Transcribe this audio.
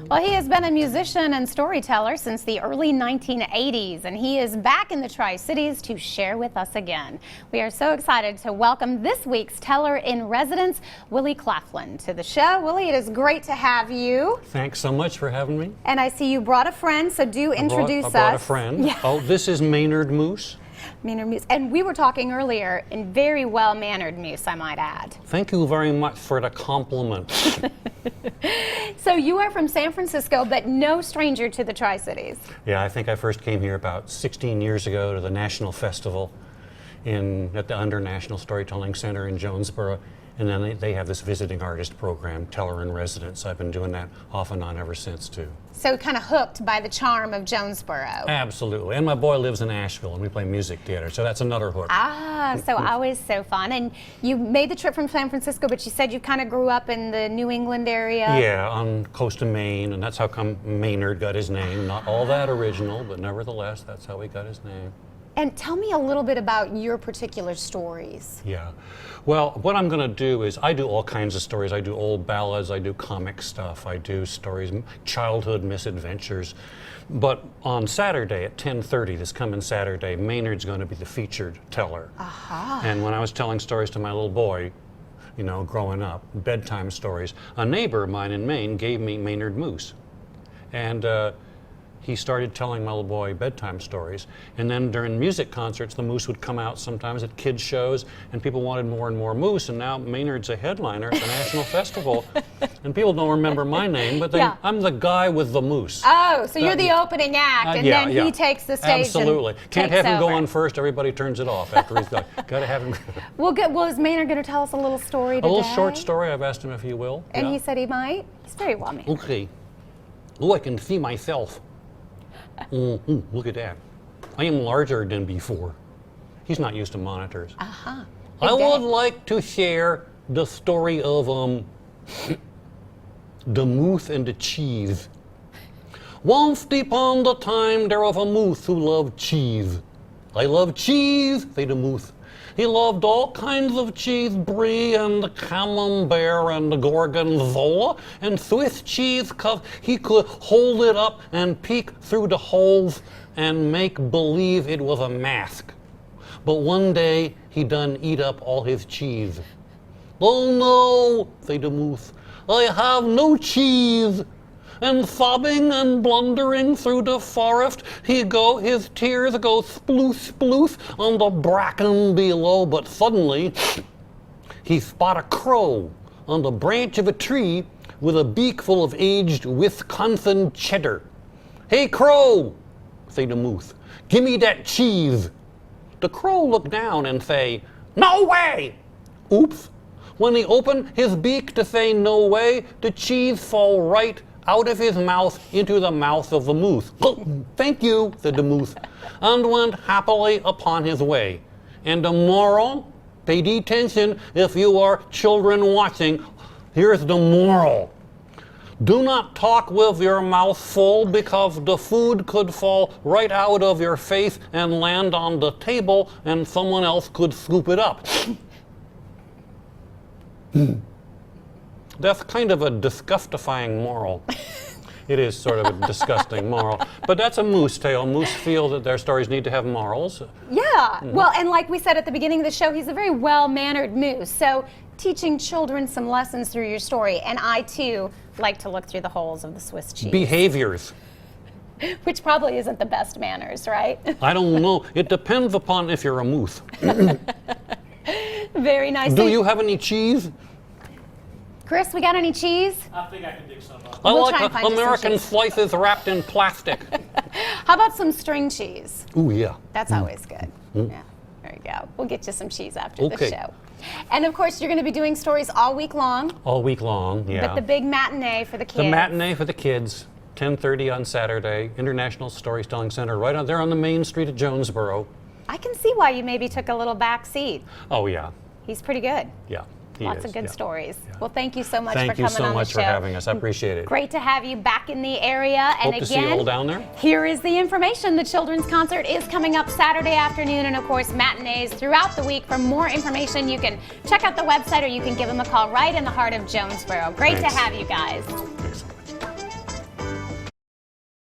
Well, he has been a musician and storyteller since the early 1980s, and he is back in the Tri-Cities to share with us again. We are so excited to welcome this week's teller in residence, Willy Claflin, to the show. Willy, it is great to have you. Thanks so much for having me. And I see you brought a friend, so do introduce us. I brought a friend. Yeah. Oh, this is Maynard Moose. Maynard Moose. And we were talking earlier in very well-mannered Moose, I might add. Thank you very much for the compliment. So you are from San Francisco, but no stranger to the Tri-Cities. Yeah, I think I first came here about 16 years ago to the National Festival at the Under National Storytelling Center in Jonesboro. And then they have this visiting artist program, Teller in Residence. I've been doing that off and on ever since, too. So kind of hooked by the charm of Jonesboro. Absolutely. And my boy lives in Asheville, and we play music theater, so that's another hook. Ah, so always so fun. And you made the trip from San Francisco, but you said you kind of grew up in the New England area. Yeah, on coast of Maine, and that's how come Maynard got his name. Not all that original, but nevertheless, that's how he got his name. And tell me a little bit about your particular stories. Yeah. Well, what I'm going to do is I do all kinds of stories. I do old ballads, I do comic stuff, I do stories, childhood misadventures. But on Saturday at 10:30, this coming Saturday, Maynard's going to be the featured teller. Aha. And when I was telling stories to my little boy, you know, growing up, bedtime stories, a neighbor of mine in Maine gave me Maynard Moose. And he started telling my little boy bedtime stories. And then during music concerts, the Moose would come out sometimes at kids' shows, and people wanted more and more Moose, and now Maynard's a headliner at the National Festival. And people don't remember my name, but I'm the guy with the Moose. Oh, so you're the opening act, and then he takes the stage. Absolutely. And Can't have him go over. on first, everybody turns it off after he's done. Gotta have him. Well, good. Well, is Maynard going to tell us a little story today? A little short story, I've asked him if he will. And he said he might? He's very well mannered. Okay. Oh, I can see myself. Look at that. I am larger than before. He's not used to monitors. Uh-huh. I would like to share the story of the moose and the cheese. Once upon the time there was a moose who loved cheese. I love cheese, said the moose. He loved all kinds of cheese, brie and the camembert and the gorgonzola and Swiss cheese, 'cause he could hold it up and peek through the holes and make believe it was a mask. But one day he done eat up all his cheese. Oh no, said the moose, I have no cheese. And sobbing and blundering through the forest, his tears go sploosh, sploosh on the bracken below. But suddenly, he spot a crow on the branch of a tree with a beak full of aged Wisconsin cheddar. Hey, crow, say the moose, give me that cheese. The crow looked down and say, no way. Oops. When he opened his beak to say no way, the cheese fall right out of his mouth into the mouth of the moose. Thank you, said the moose, and went happily upon his way. And the moral, pay attention if you are children watching, here's the moral. Do not talk with your mouth full, because the food could fall right out of your face and land on the table and someone else could scoop it up. That's kind of a disgustifying moral. It is sort of a disgusting moral. But that's a moose tale. Moose feel that their stories need to have morals. Yeah. Well, and like we said at the beginning of the show, he's a very well-mannered moose. So teaching children some lessons through your story. And I, too, like to look through the holes of the Swiss cheese. Behaviors. Which probably isn't the best manners, right? I don't know. It depends upon if you're a moose. Very nice. Do you have any cheese? Chris, we got any cheese? I think I can dig some up. I We'll like try and find you some American cheese. slices wrapped in plastic. How about some string cheese? Ooh, yeah. That's always good. Yeah, there you go. We'll get you some cheese after the Okay. show. And of course, you're going to be doing stories all week long. All week long, yeah. But the big matinee for the kids. The matinee for the kids, 10:30 on Saturday, International Storytelling Center, right out there on the main street of Jonesboro. I can see why you maybe took a little back seat. Oh, yeah. He's pretty good. Yeah. Lots of good Yeah. stories. Yeah. Well, thank you so much for Thank coming you so on much the show. for having us. I appreciate it. Great to have you back in the area. Hope And to see you all down there. here is the information. The children's concert is coming up Saturday afternoon, and of course matinees throughout the week. For more information, you can check out the website or you can give them a call right in the heart of Jonesboro. Great Thanks. to have you guys.